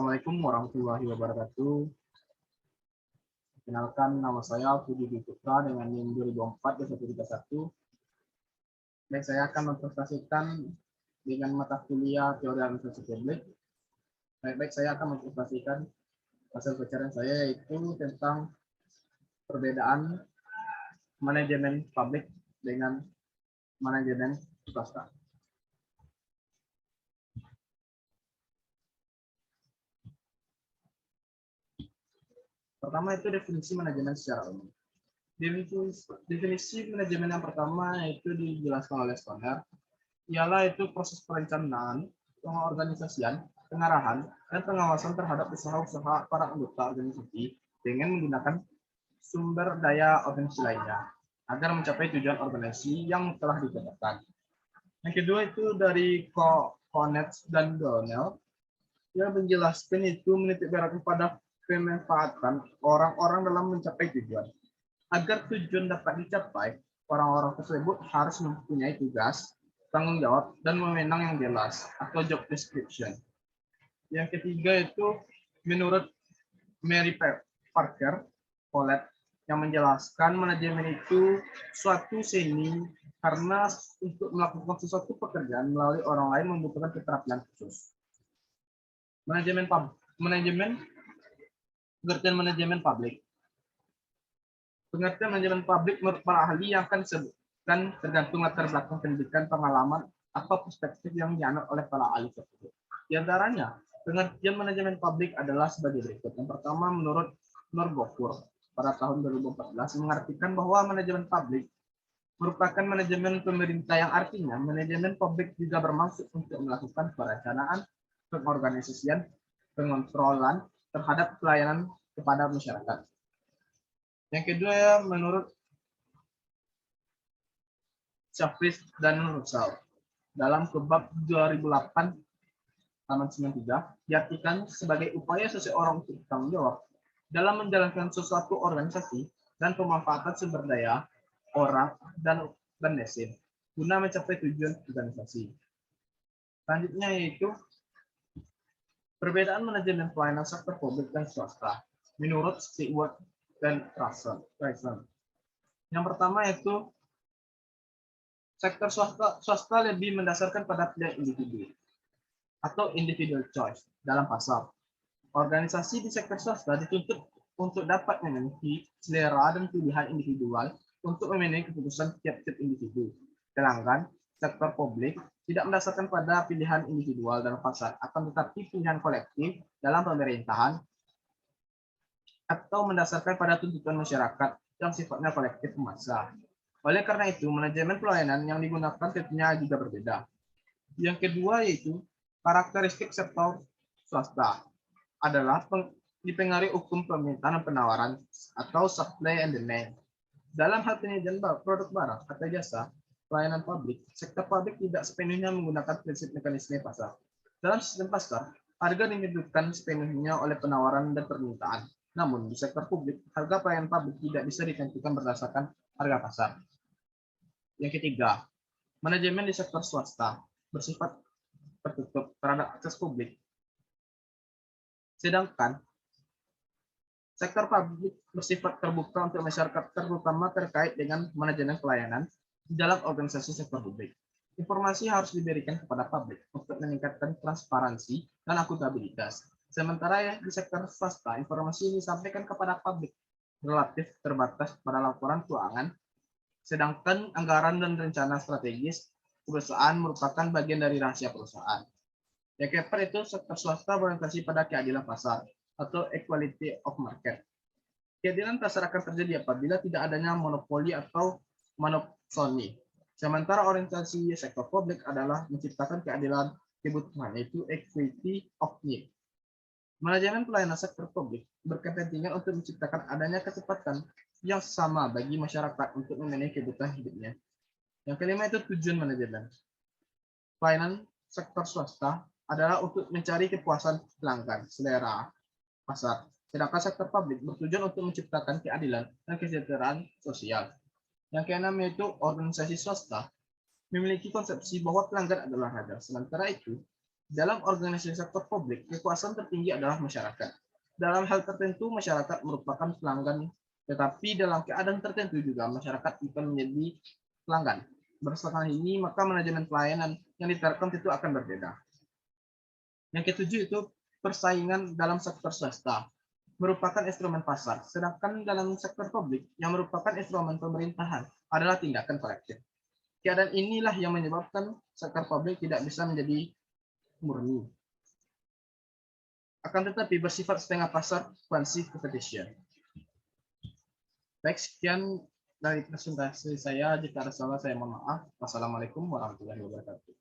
Assalamualaikum warahmatullahi wabarakatuh. Kenalkan, nama saya Budi Dwi Putra dengan NIM 2004-131. Baik, saya akan mempresentasikan dengan mata kuliah Teori Administrasi Publik. Baik, saya akan mempresentasikan hasil pencarian saya yaitu tentang perbedaan manajemen publik dengan manajemen swasta. Pertama itu definisi manajemen secara umum. Definisi manajemen yang pertama itu dijelaskan oleh Stoner, ialah itu proses perencanaan, pengorganisasian, pengarahan, dan pengawasan terhadap usaha-usaha para anggota organisasi dengan menggunakan sumber daya organisasi lainnya agar mencapai tujuan organisasi yang telah ditetapkan. Yang kedua itu dari Konetz dan Donnell, yang menjelaskan itu menitik beratkan pada pemanfaatan orang-orang dalam mencapai tujuan. Agar tujuan dapat dicapai, orang-orang tersebut harus mempunyai tugas, tanggung jawab, dan wewenang yang jelas atau job description. Yang ketiga itu menurut Mary Parker Collett yang menjelaskan manajemen itu suatu seni karena untuk melakukan sesuatu pekerjaan melalui orang lain membutuhkan keterampilan khusus. Pengertian manajemen publik. Pengertian manajemen publik menurut para ahli yang akan disebutkan tergantung latar belakang pendidikan, pengalaman, atau perspektif yang dianut oleh para ahli tersebut. Di antaranya, pengertian manajemen publik adalah sebagai berikut. Yang pertama, menurut Norbokur pada tahun 2014 mengartikan bahwa manajemen publik merupakan manajemen pemerintah yang artinya manajemen publik juga bermaksud untuk melakukan perencanaan, pengorganisasian, pengontrolan terhadap pelayanan kepada masyarakat. Yang kedua, menurut Shafris dan Russell dalam Kebab 2008 halaman 93 diartikan sebagai upaya seseorang untuk bertanggung jawab dalam menjalankan sesuatu organisasi dan pemanfaatan sumber daya orang dan mesin guna mencapai tujuan organisasi. Selanjutnya yaitu perbedaan manajemen pelayanan sektor publik dan swasta menurut Stewart dan Russell. Yang pertama yaitu sektor swasta lebih mendasarkan pada pilihan individu atau individual choice dalam pasar. Organisasi di sektor swasta dituntut untuk dapat memenuhi selera dan pilihan individual untuk memenuhi keputusan tiap-tiap individu. Sedangkan sektor publik tidak mendasarkan pada pilihan individual dalam pasar, akan tetapi pilihan kolektif dalam pemerintahan atau mendasarkan pada tuntutan masyarakat yang sifatnya kolektif massa. Oleh karena itu, manajemen pelayanan yang digunakan tentunya juga berbeda. Yang kedua yaitu karakteristik sektor swasta adalah dipengaruhi hukum permintaan dan penawaran atau supply and demand. Dalam hal penyediaan produk barang atau jasa pelayanan publik, sektor publik tidak sepenuhnya menggunakan prinsip mekanisme pasar. Dalam sistem pasar, harga ditentukan sepenuhnya oleh penawaran dan permintaan. Namun, di sektor publik, harga pelayanan publik tidak bisa ditentukan berdasarkan harga pasar. Yang ketiga, manajemen di sektor swasta bersifat tertutup terhadap akses publik. Sedangkan sektor publik bersifat terbuka untuk masyarakat, terutama terkait dengan manajemen pelayanan di dalam organisasi sektor publik. Informasi harus diberikan kepada publik untuk meningkatkan transparansi dan akuntabilitas. Sementara di sektor swasta, informasi ini disampaikan kepada publik relatif terbatas pada laporan keuangan, sedangkan anggaran dan rencana strategis perusahaan merupakan bagian dari rahasia perusahaan. Yang keempat itu sektor swasta berorientasi pada keadilan pasar atau equality of market. Keadilan pasar akan terjadi apabila tidak adanya monopoli atau monopsoni. Sementara orientasi sektor publik adalah menciptakan keadilan kebutuhan, yaitu equity of need. Manajemen pelayanan sektor publik berkepentingan untuk menciptakan adanya kecepatan yang sama bagi masyarakat untuk memenuhi kebutuhan hidupnya. Yang kelima itu tujuan manajemen pelayanan sektor swasta adalah untuk mencari kepuasan pelanggan, selera pasar. Sedangkan sektor publik bertujuan untuk menciptakan keadilan dan kesejahteraan sosial. Yang keenam yaitu organisasi swasta memiliki konsepsi bahwa pelanggan adalah raja. Sementara itu, Dalam organisasi sektor publik, kekuasaan tertinggi adalah masyarakat. Dalam hal tertentu, masyarakat merupakan pelanggan, tetapi dalam keadaan tertentu juga masyarakat akan menjadi pelanggan. Berdasarkan ini, maka manajemen pelayanan yang diterapkan itu akan berbeda. Yang ketujuh itu persaingan dalam sektor swasta merupakan instrumen pasar, sedangkan dalam sektor publik yang merupakan instrumen pemerintahan adalah tindakan kolektif. Keadaan inilah yang menyebabkan sektor publik tidak bisa menjadi murni. Akan tetapi bersifat setengah pasar quasi competition. Baik, sekian dari presentasi saya. Jika ada salah, saya mohon maaf. Wassalamualaikum warahmatullahi wabarakatuh.